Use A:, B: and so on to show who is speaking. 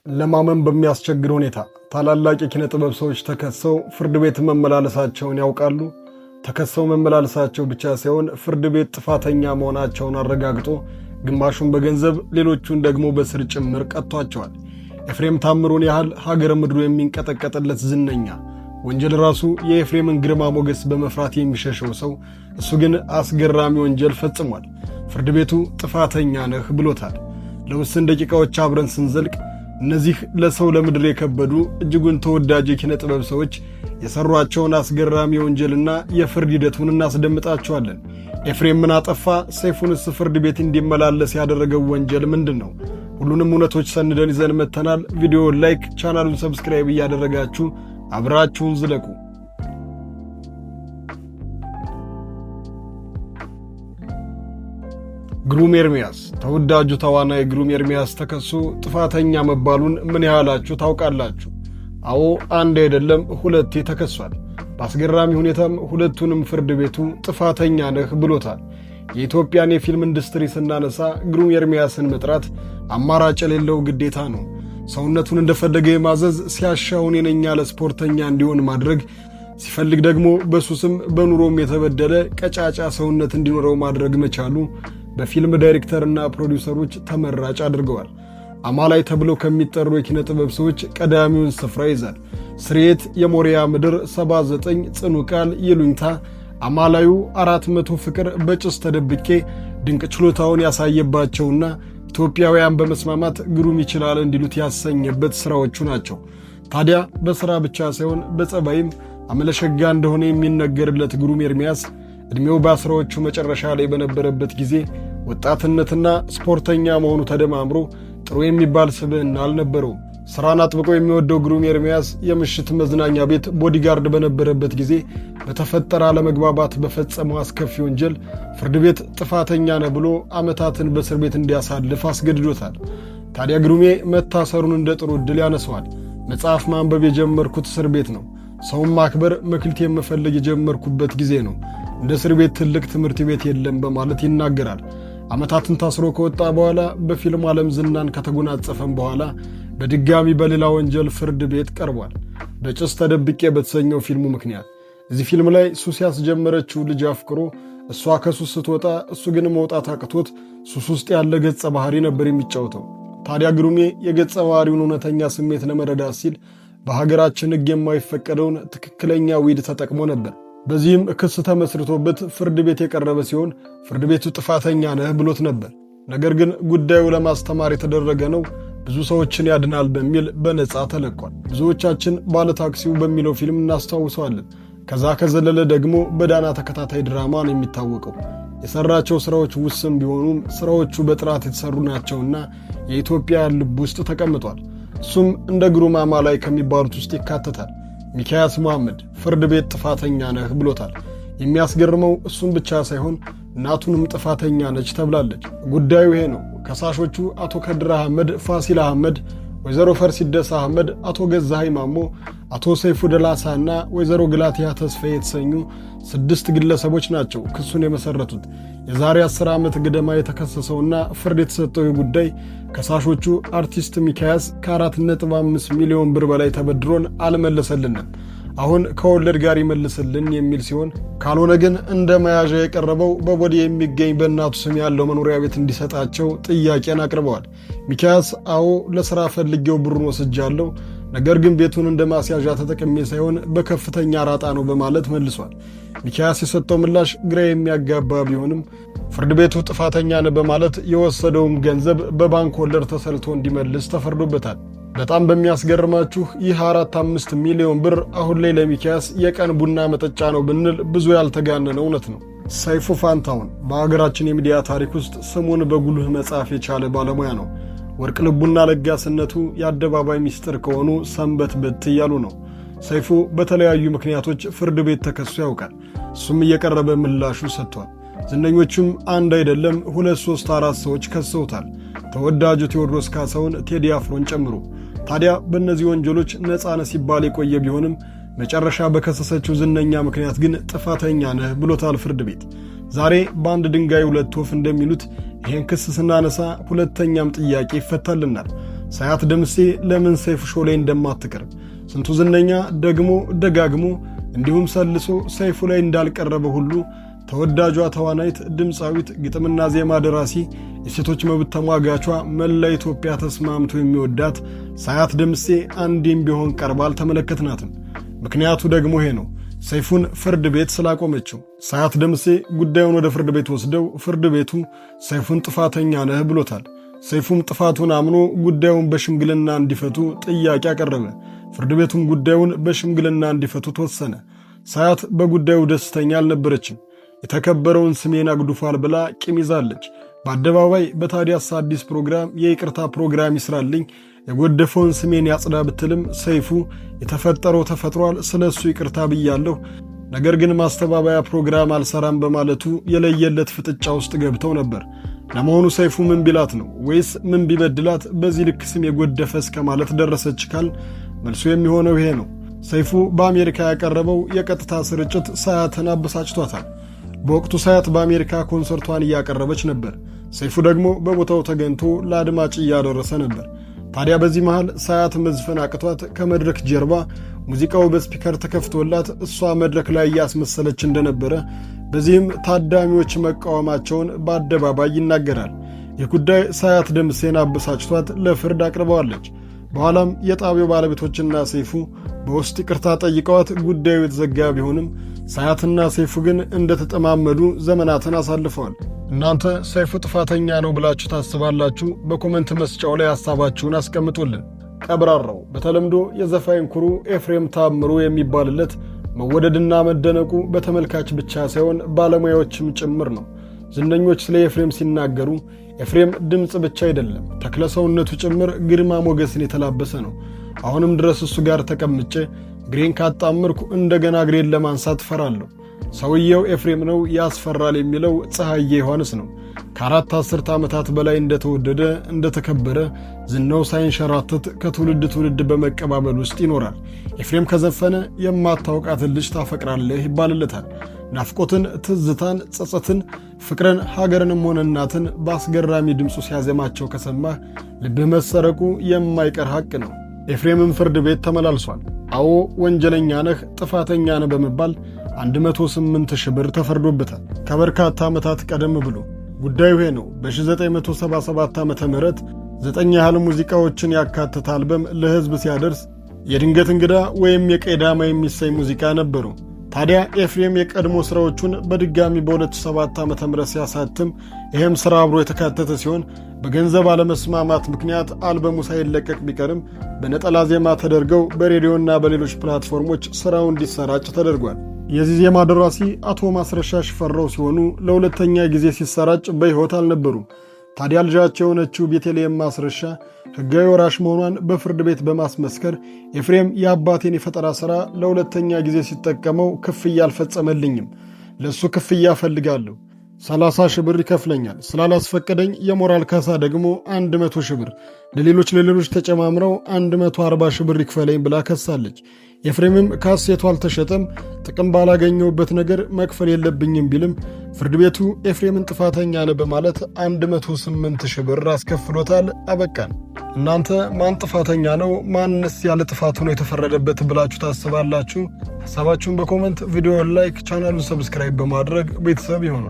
A: ለማመን በሚያስቸግር ሁኔታ ታላላቅ የኪነ ጥበብ ሰዎች ተከሰው ፍርድ ቤት መመላለሳቸውን ያውቃሉ? ተከሰው መመላለሳቸው ብቻ ሳይሆን ፍርድ ቤት ጥፋተኛ መሆናቸውን አረጋግጦ ግማሹን በገንዘብ ሌሎቹን ደግሞ በስር ጭምር ቀጥቷቸዋል። ኤፍሬም ታምሩን ያህል ሀገር ምድሩ የሚንቀጠቀጥለት ዝነኛ ወንጀል ራሱ የኤፍሬምን ግርማ ሞገስ በመፍራት የሚሸሸው ሰው እሱ ግን አስገራሚ ወንጀል ፈጽሟል። ፍርድ ቤቱ ጥፋተኛ ነህ ብሎታል። ለውስን ደቂቃዎች አብረን ስንዘልቅ እነዚህ ለሰው ለምድር የከበዱ እጅጉን ተወዳጅ የኪነ ጥበብ ሰዎች የሰሯቸውን አስገራሚ ወንጀልና የፍርድ ሂደቱን እናስደምጣቸዋለን። ኤፍሬም ምን አጠፋ? ሰይፉንስ ፍርድ ቤት እንዲመላለስ ያደረገው ወንጀል ምንድን ነው? ሁሉንም እውነቶች ሰንደን ይዘን መጥተናል። ቪዲዮውን ላይክ፣ ቻናሉን ሰብስክራይብ እያደረጋችሁ አብራችሁን ዝለቁ። ግሩም ኤርሚያስ። ተወዳጁ ተዋናይ ግሩም ኤርሚያስ ተከሶ ጥፋተኛ መባሉን ምን ያህላችሁ ታውቃላችሁ? አዎ፣ አንድ አይደለም ሁለቴ ተከሷል። በአስገራሚ ሁኔታም ሁለቱንም ፍርድ ቤቱ ጥፋተኛ ነህ ብሎታል። የኢትዮጵያን የፊልም ኢንዱስትሪ ስናነሳ ግሩም ኤርሚያስን መጥራት አማራጭ የሌለው ግዴታ ነው። ሰውነቱን እንደፈለገ የማዘዝ፣ ሲያሻውን የነኛ ለስፖርተኛ እንዲሆን ማድረግ፣ ሲፈልግ ደግሞ በሱስም በኑሮም የተበደለ ቀጫጫ ሰውነት እንዲኖረው ማድረግ መቻሉ በፊልም ዳይሬክተርና ፕሮዲውሰሮች ተመራጭ አድርገዋል። አማላይ ተብለው ከሚጠሩ የኪነ ጥበብ ሰዎች ቀዳሚውን ስፍራ ይዛል። ስርየት፣ የሞሪያ ምድር፣ 79፣ ጽኑ ቃል፣ ይሉኝታ፣ አማላዩ፣ 400 ፍቅር፣ በጭስ ተደብቄ ድንቅ ችሎታውን ያሳየባቸውና ኢትዮጵያውያን በመስማማት ግሩም ይችላል እንዲሉት ያሰኘበት ሥራዎቹ ናቸው። ታዲያ በሥራ ብቻ ሳይሆን በጸባይም አመለሸጋ እንደሆነ የሚነገርለት ግሩም ኤርሚያስ ዕድሜው በአስራዎቹ መጨረሻ ላይ በነበረበት ጊዜ ወጣትነትና ስፖርተኛ መሆኑ ተደማምሮ ጥሩ የሚባል ስብዕና አልነበረውም። ሥራን አጥብቆ የሚወደው ግሩም ኤርሚያስ የምሽት መዝናኛ ቤት ቦዲጋርድ በነበረበት ጊዜ በተፈጠረ አለመግባባት በፈጸመው አስከፊ ወንጀል ፍርድ ቤት ጥፋተኛ ነህ ብሎ ዓመታትን በእስር ቤት እንዲያሳልፍ አስገድዶታል። ታዲያ ግሩሜ መታሰሩን እንደ ጥሩ ዕድል ያነሰዋል። መጽሐፍ ማንበብ የጀመርኩት እስር ቤት ነው። ሰውን ማክበር፣ መክሊት የምፈልግ የጀመርኩበት ጊዜ ነው። እንደ እስር ቤት ትልቅ ትምህርት ቤት የለም በማለት ይናገራል። ዓመታትን ታስሮ ከወጣ በኋላ በፊልም ዓለም ዝናን ከተጎናጸፈም በኋላ በድጋሚ በሌላ ወንጀል ፍርድ ቤት ቀርቧል። በጭስ ተደብቄ በተሰኘው ፊልሙ ምክንያት እዚህ ፊልም ላይ ሱስ ያስጀመረችው ልጅ አፍቅሮ እሷ ከሱስ ስትወጣ እሱ ግን መውጣት አቅቶት ሱስ ውስጥ ያለ ገጸ ባህሪ ነበር የሚጫወተው። ታዲያ ግሩሜ የገጸ ባህሪውን እውነተኛ ስሜት ለመረዳት ሲል በሀገራችን ሕግ የማይፈቀደውን ትክክለኛ ዊድ ተጠቅሞ ነበር። በዚህም ክስ ተመስርቶበት ፍርድ ቤት የቀረበ ሲሆን ፍርድ ቤቱ ጥፋተኛ ነህ ብሎት ነበር። ነገር ግን ጉዳዩ ለማስተማር የተደረገ ነው፣ ብዙ ሰዎችን ያድናል በሚል በነፃ ተለቋል። ብዙዎቻችን ባለታክሲው በሚለው ፊልም እናስታውሰዋለን። ከዛ ከዘለለ ደግሞ በዳና ተከታታይ ድራማ ነው የሚታወቀው። የሰራቸው ሥራዎች ውስን ቢሆኑም ሥራዎቹ በጥራት የተሰሩ ናቸውና የኢትዮጵያ ልብ ውስጥ ተቀምጧል። እሱም እንደ ግሩም አማላይ ከሚባሉት ውስጥ ይካተታል። ሚኪያስ መሐመድ ፍርድ ቤት ጥፋተኛ ነህ ብሎታል። የሚያስገርመው እሱም ብቻ ሳይሆን እናቱንም ጥፋተኛ ነች ተብላለች። ጉዳዩ ይሄ ነው። ከሳሾቹ አቶ ከድር አህመድ፣ ፋሲል አህመድ፣ ወይዘሮ ፈርሲደስ አህመድ፣ አቶ ገዛሃይ ማሞ፣ አቶ ሰይፉ ደላሳና ወይዘሮ ግላቲያ ተስፋዬ የተሰኙ 6 ግለሰቦች ናቸው ክሱን የመሰረቱት። የዛሬ 10 ዓመት ገደማ የተከሰሰውና ፍርድ የተሰጠው ጉዳይ ከሳሾቹ አርቲስት ሚኪያስ ከ4.5 ሚሊዮን ብር በላይ ተበድሮን አልመለሰልንም፣ አሁን ከወለድ ጋር ይመልስልን የሚል ሲሆን፣ ካልሆነ ግን እንደ መያዣ የቀረበው በቦዲ የሚገኝ በእናቱ ስም ያለው መኖሪያ ቤት እንዲሰጣቸው ጥያቄን አቅርበዋል። ሚኪያስ አዎ ለሥራ ፈልጌው ብሩን ወስጃለሁ፣ ነገር ግን ቤቱን እንደ ማስያዣ ተጠቅሜ ሳይሆን በከፍተኛ ራጣ ነው በማለት መልሷል። ሚኪያስ የሰጠው ምላሽ ግራ የሚያጋባ ቢሆንም ፍርድ ቤቱ ጥፋተኛ ነህ በማለት የወሰደውም ገንዘብ በባንክ ወለድ ተሰልቶ እንዲመልስ ተፈርዶበታል። በጣም በሚያስገርማችሁ ይህ 4-5 ሚሊዮን ብር አሁን ላይ ለሚኪያስ የቀን ቡና መጠጫ ነው ብንል ብዙ ያልተጋነነ እውነት ነው። ሰይፉ ፋንታሁን በሀገራችን የሚዲያ ታሪክ ውስጥ ስሙን በጉልህ መጻፍ የቻለ ባለሙያ ነው። ወርቅ ልቡና ለጋስነቱ የአደባባይ ሚስጥር ከሆኑ ሰንበት በት እያሉ ነው። ሰይፉ በተለያዩ ምክንያቶች ፍርድ ቤት ተከሶ ያውቃል። እሱም እየቀረበ ምላሹ ሰጥቷል። ዝነኞቹም አንድ አይደለም 2፣ 3፣ 4 ሰዎች ከሰውታል። ተወዳጁ ቴዎድሮስ ካሳሁን፣ ቴዲ አፍሮን ጨምሮ። ታዲያ በእነዚህ ወንጀሎች ነፃ ነህ ሲባል የቆየ ቢሆንም መጨረሻ በከሰሰችው ዝነኛ ምክንያት ግን ጥፋተኛ ነህ ብሎታል ፍርድ ቤት። ዛሬ በአንድ ድንጋይ ሁለት ወፍ እንደሚሉት ይህን ክስ ስናነሳ ሁለተኛም ጥያቄ ይፈታልናል። ሳያት ደምሴ ለምን ሰይፉ ሾው ላይ እንደማትቀርብ ስንቱ ዝነኛ ደግሞ ደጋግሞ እንዲሁም ሰልሶ ሰይፉ ላይ እንዳልቀረበ ሁሉ ተወዳጇ ተዋናይት፣ ድምፃዊት፣ ግጥምና ዜማ ደራሲ፣ የሴቶች መብት ተሟጋቿ መላ ኢትዮጵያ ተስማምቶ የሚወዳት ሳያት ደምሴ አንዴም ቢሆን ቀርባ አልተመለከትናትም። ምክንያቱ ደግሞ ይሄ ነው፣ ሰይፉን ፍርድ ቤት ስላቆመችው። ሳያት ደምሴ ጉዳዩን ወደ ፍርድ ቤት ወስደው ፍርድ ቤቱ ሰይፉን ጥፋተኛ ነህ ብሎታል። ሰይፉም ጥፋቱን አምኖ ጉዳዩን በሽምግልና እንዲፈቱ ጥያቄ አቀረበ። ፍርድ ቤቱም ጉዳዩን በሽምግልና እንዲፈቱ ተወሰነ። ሳያት በጉዳዩ ደስተኛ አልነበረችም። የተከበረውን ስሜን አግዱፋል ብላ ቂም ይዛለች። በአደባባይ በታዲያስ አዲስ ፕሮግራም የይቅርታ ፕሮግራም ይስራልኝ፣ የጎደፈውን ስሜን ያጽዳ ብትልም ሰይፉ የተፈጠረው ተፈጥሯል፣ ስለሱ ይቅርታ ብያለሁ፣ ነገር ግን ማስተባበያ ፕሮግራም አልሰራም በማለቱ የለየለት ፍጥጫ ውስጥ ገብተው ነበር። ለመሆኑ ሰይፉ ምን ቢላት ነው ወይስ ምን ቢበድላት በዚህ ልክ ስም የጎደፈ እስከ ማለት ደረሰች ካል መልሱ የሚሆነው ይሄ ነው። ሰይፉ በአሜሪካ ያቀረበው የቀጥታ ስርጭት ሳያትን አበሳጭቷታል። በወቅቱ ሳያት በአሜሪካ ኮንሰርቷን እያቀረበች ነበር። ሰይፉ ደግሞ በቦታው ተገኝቶ ለአድማጭ እያደረሰ ነበር። ታዲያ በዚህ መሃል ሳያት መዝፈን አቅቷት ከመድረክ ጀርባ ሙዚቃው በስፒከር ተከፍቶላት እሷ መድረክ ላይ እያስመሰለች እንደነበረ፣ በዚህም ታዳሚዎች መቃወማቸውን በአደባባይ ይናገራል። ይህ ጉዳይ ሳያት ደምሴን አበሳጭቷት ለፍርድ አቅርበዋለች። በኋላም የጣቢያው ባለቤቶችና ሰይፉ በውስጥ ይቅርታ ጠይቀዋት ጉዳዩ የተዘጋ ቢሆንም ሳያትና ሰይፉ ግን እንደተጠማመዱ ዘመናትን አሳልፈዋል። እናንተ ሰይፉ ጥፋተኛ ነው ብላችሁ ታስባላችሁ? በኮመንት መስጫው ላይ ሐሳባችሁን አስቀምጡልን። ቀብራራው በተለምዶ የዘፋኝ ኩሩ ኤፍሬም ታምሩ የሚባልለት መወደድና መደነቁ በተመልካች ብቻ ሳይሆን ባለሙያዎችም ጭምር ነው። ዝነኞች ስለ ኤፍሬም ሲናገሩ ኤፍሬም ድምፅ ብቻ አይደለም ተክለሰውነቱ ጭምር ግርማ ሞገስን የተላበሰ ነው። አሁንም ድረስ እሱ ጋር ተቀምጬ ግሬን ካጣመርኩ እንደገና ግሬን ለማንሳት ፈራለሁ። ሰውየው ኤፍሬም ነው ያስፈራል የሚለው ፀሐዬ ዮሐንስ ነው። ከአራት አስርት ዓመታት በላይ እንደተወደደ እንደተከበረ ዝናው ሳይንሸራተት ከትውልድ ትውልድ በመቀባበል ውስጥ ይኖራል። ኤፍሬም ከዘፈነ የማታውቃትን ልጅ ታፈቅራለህ ይባልለታል። ናፍቆትን፣ ትዝታን፣ ጸጸትን፣ ፍቅርን፣ ሀገርንም ሆነ እናትን በአስገራሚ ድምፁ ሲያዘማቸው ከሰማህ ልብህ መሰረቁ የማይቀር ሐቅ ነው። ኤፍሬምም ፍርድ ቤት ተመላልሷል። አዎ ወንጀለኛ ነህ፣ ጥፋተኛ ነህ በመባል 108,000 ብር ተፈርዶበታል። ከበርካታ ዓመታት ቀደም ብሎ ጉዳዩ ይሄ ነው። በ1977 ዓ.ም 9 ያህል ሙዚቃዎችን ያካተተ አልበም ለሕዝብ ሲያደርስ የድንገት እንግዳ ወይም የቀዳማ የሚሰኝ ሙዚቃ ነበሩ። ታዲያ ኤፍሬም የቀድሞ ሥራዎቹን በድጋሚ በ2007 ዓ.ም ሲያሳትም ይህም ሥራ አብሮ የተካተተ ሲሆን በገንዘብ አለመስማማት ምክንያት አልበሙ ሳይለቀቅ ቢቀርም በነጠላ ዜማ ተደርገው በሬዲዮና በሌሎች ፕላትፎርሞች ሥራው እንዲሰራጭ ተደርጓል። የዚህ ዜማ ደራሲ አቶ ማስረሻ ሽፈራው ሲሆኑ ለሁለተኛ ጊዜ ሲሰራጭ በሕይወት አልነበሩም። ታዲያ ልጃቸው የሆነችው ቤተልሔም ማስረሻ ሕጋዊ ወራሽ መሆኗን በፍርድ ቤት በማስመስከር ኤፍሬም የአባቴን የፈጠራ ሥራ ለሁለተኛ ጊዜ ሲጠቀመው ክፍያ አልፈጸመልኝም፣ ለእሱ ክፍያ እፈልጋለሁ፣ 30,000 ብር ይከፍለኛል፣ ስላላስፈቀደኝ የሞራል ካሳ ደግሞ 100,000 ብር፣ ለሌሎች ተጨማምረው 140,000 ብር ይክፈለኝ ብላ ከሳለች። ኤፍሬምም ካሴቱ አልተሸጠም፣ ጥቅም ባላገኘውበት ነገር መክፈል የለብኝም ቢልም ፍርድ ቤቱ ኤፍሬምን ጥፋተኛ ነህ በማለት 108,000 ብር አስከፍሎታል። አበቃን። እናንተ ማን ጥፋተኛ ነው ማንስ ያለ ጥፋቱ ነው የተፈረደበት ብላችሁ ታስባላችሁ? ሐሳባችሁን በኮመንት ቪዲዮውን ላይክ፣ ቻናሉን ሰብስክራይብ በማድረግ ቤተሰብ ይሁኑ።